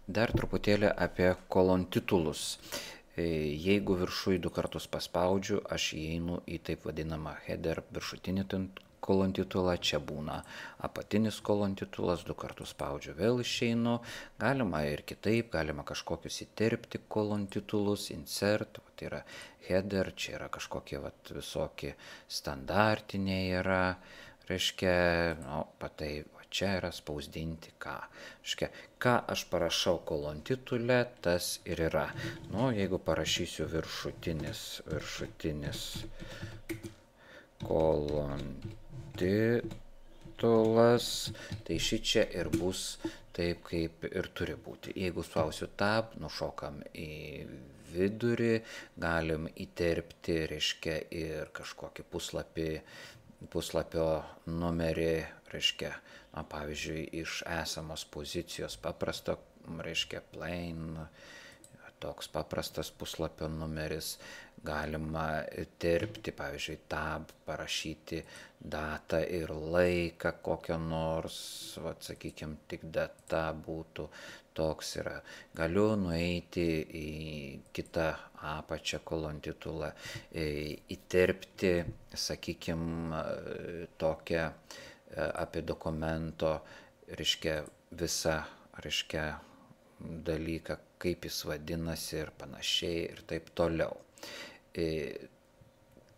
Dar truputėlį apie kolontitulus. Jeigu viršui 2 kartus paspaudžiu, aš įeinu į taip vadinamą header viršutinį kolontitulą, čia būna apatinis kolontitulas, 2 kartus spaudžiu, vėl išeinu. Galima ir kitaip, galima kažkokius įterpti kolontitulus, insert, tai yra header, čia yra kažkokie visokie standartiniai yra, reiškia, patai, čia yra spausdinti ką. Reiškia, ką aš parašau kolontitule, tas ir yra. Jeigu parašysiu viršutinis kolontitulas, tai šičia ir bus taip, kaip ir turi būti. Jeigu spausiu tab, nušokam į vidurį, galim įterpti, reiškia, ir kažkokį puslapio numerį, reiškia, pavyzdžiui, iš esamos pozicijos paprasto, reiškia, plain, toks paprastas puslapio numeris, galima terpti, pavyzdžiui, tab, parašyti datą ir laiką kokią nors, sakykime, tik data būtų, toks yra. Galiu nueiti į kitą apačią kolontitulą, įterpti, sakykime, tokią apie dokumento, reiškia, visą, reiškia, dalyką, kaip jis vadinasi ir panašiai ir taip toliau.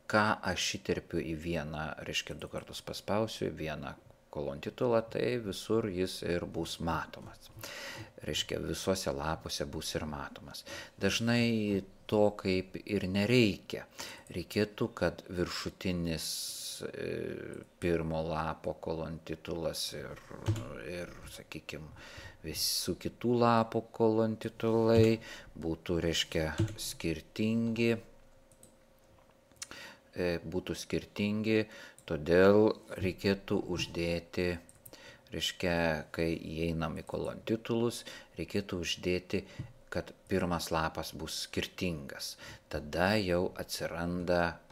Ką aš įterpiu į vieną, reiškia, 2 kartus paspausiu į vieną kolontitulą, tai visur jis ir bus matomas. Reiškia, visuose lapuose bus ir matomas. Dažnai to kaip ir nereikia. Reikėtų, kad viršutinis pirmo lapo kolontitulas ir sakykime, visų kitų lapų kolontitulai būtų, reiškia, skirtingi, todėl reikėtų uždėti, reiškia, kai įeinam į kolontitulus, reikėtų uždėti, kad pirmas lapas bus skirtingas. Tada jau atsiranda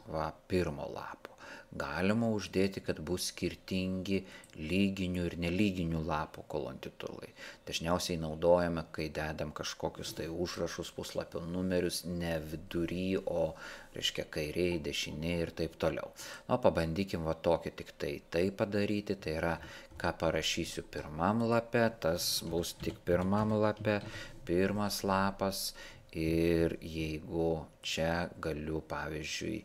pirmo lapo. Galima uždėti, kad bus skirtingi lyginių ir nelyginių lapų kolontitulai. Dažniausiai naudojame, kai dedam kažkokius tai užrašus, puslapio numerius, ne vidury, o, reiškia, kairiai, dešiniai ir taip toliau. Pabandykim tokį tik tai padaryti, tai yra, ką parašysiu pirmam lape, tas bus tik pirmam lape, pirmas lapas, ir jeigu čia galiu, pavyzdžiui,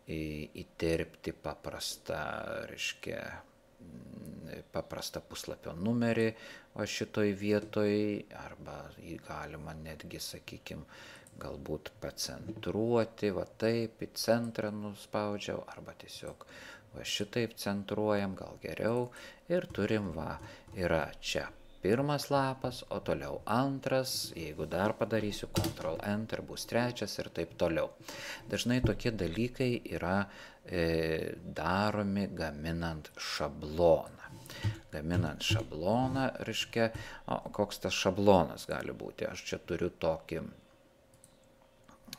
įterpti paprastą, reiškia, paprastą puslapio numerį, šitoj vietoj, arba jį galima netgi, sakykime, galbūt pacentruoti, taip, į centrą nuspaudžiau, arba tiesiog šitaip centruojam, gal geriau, ir turim, yra čia pirmas lapas, o toliau antras, jeigu dar padarysiu Ctrl Enter, bus trečias ir taip toliau. Dažnai tokie dalykai yra daromi gaminant šabloną. Gaminant šabloną, reiškia, koks tas šablonas gali būti. Aš čia turiu tokį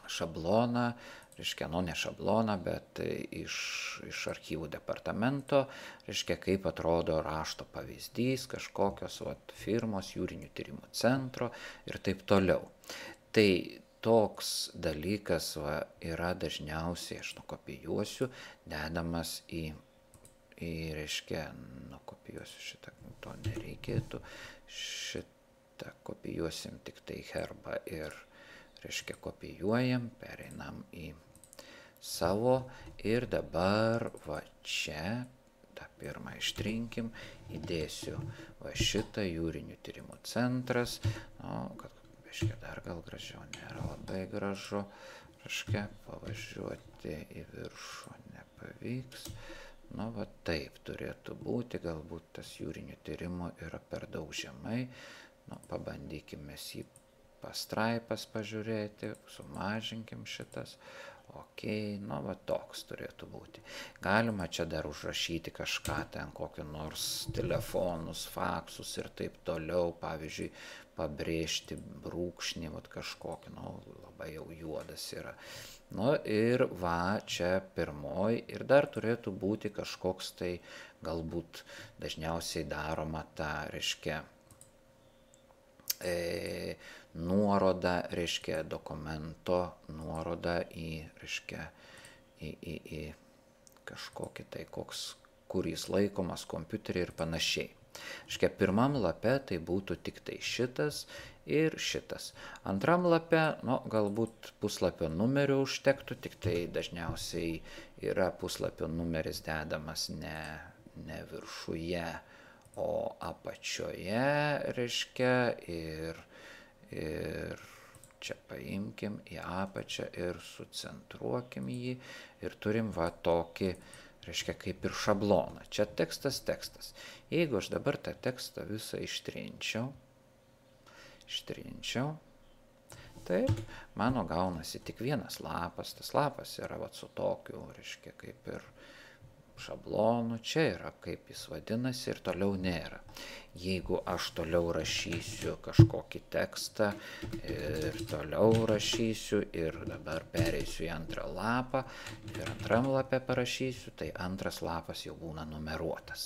šabloną, reiškia, ne šabloną, bet iš archyvų departamento, reiškia, kaip atrodo rašto pavyzdys, kažkokios firmos, jūrinių tyrimų centro ir taip toliau. Tai toks dalykas yra dažniausiai, aš nukopijuosiu, dedamas reiškia, nukopijuosiu šitą, to nereikėtų, šitą kopijuosim tik tai herbą ir, reiškia, kopijuojam, pereinam į savo ir dabar čia, tą pirmą ištrinkim, įdėsiu šitą jūrinių tyrimų centras, kad, reiškia, dar gal gražiau, nėra labai gražu, reiškia, pavažiuoti į viršų nepavyks, taip turėtų būti, galbūt tas jūrinių tyrimų yra per daug žemai, pabandykime jį pastraipas pažiūrėti, sumažinkim šitas, toks turėtų būti. Galima čia dar užrašyti kažką ten, kokiu nors telefonus, faksus ir taip toliau, pavyzdžiui, pabrėžti brūkšnį, kažkokį, labai jau juodas yra. Ir čia pirmoji, ir dar turėtų būti kažkoks tai, galbūt dažniausiai daroma ta, reiškia, nuorodą, reiškia dokumento nuorodą į, reiškia, į kažkokį tai, kur jis laikomas kompiuterį ir panašiai. Reiškia, pirmam lape tai būtų tik tai šitas ir šitas. Antram lape, galbūt puslapio numerio užtektų, tik tai dažniausiai yra puslapio numeris dedamas ne viršuje, o apačioje, reiškia, ir čia paimkim į apačią ir sucentruokim jį ir turim va tokį, reiškia, kaip ir šabloną. Čia tekstas. Jeigu aš dabar tą tekstą visą ištrinčiau, taip, mano gaunasi tik vienas lapas, tas lapas yra va su tokiu, reiškia, kaip ir šablonu, čia yra kaip jis vadinasi ir toliau nėra. Jeigu aš toliau rašysiu kažkokį tekstą ir toliau rašysiu ir dabar pereisiu į antrą lapą ir antram lape parašysiu, tai antras lapas jau būna numeruotas.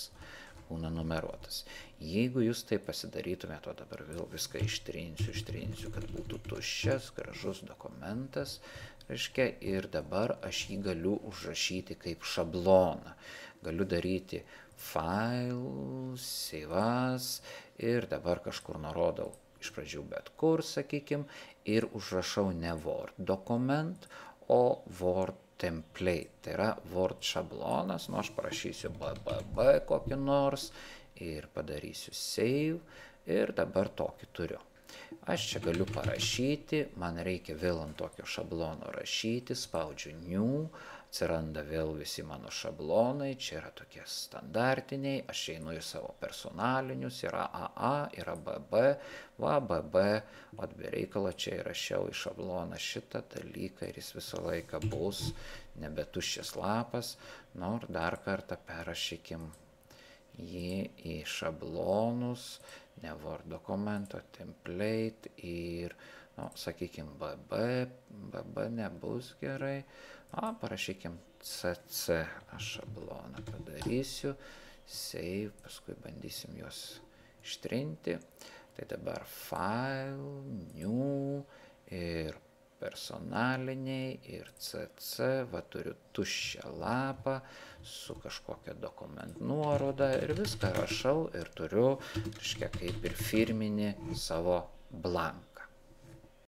Jeigu jūs tai pasidarytumėte, o dabar vėl viską ištrinsiu, kad būtų tuščias, gražus dokumentas, reiškia, ir dabar aš jį galiu užrašyti kaip šabloną. Galiu daryti file, save as ir dabar kažkur nurodau iš pradžių bet kur, sakykim, ir užrašau ne Word dokument, o Word template. Tai yra Word šablonas, aš parašysiu BBB kokį nors ir padarysiu save ir dabar tokį turiu. Aš čia galiu parašyti, man reikia vėl ant tokio šablono rašyti, spaudžiu new, atsiranda vėl visi mano šablonai, čia yra tokie standartiniai, aš einu į savo personalinius, yra AA, yra BB, BB, o be reikalo čia įrašiau į šabloną šitą dalyką ir jis visą laiką bus nebetuščias lapas, ir dar kartą perrašykim jį į šablonus, ne Word dokumento, template ir, sakykim, BB nebus gerai, parašykim CC, aš šabloną padarysiu, save, paskui bandysim juos ištrinti, tai dabar file, new ir personaliniai ir CC, turiu tuščią lapą su kažkokia dokumentų nuoroda ir viską rašau ir turiu, reiškia, kaip ir firminį savo blanką.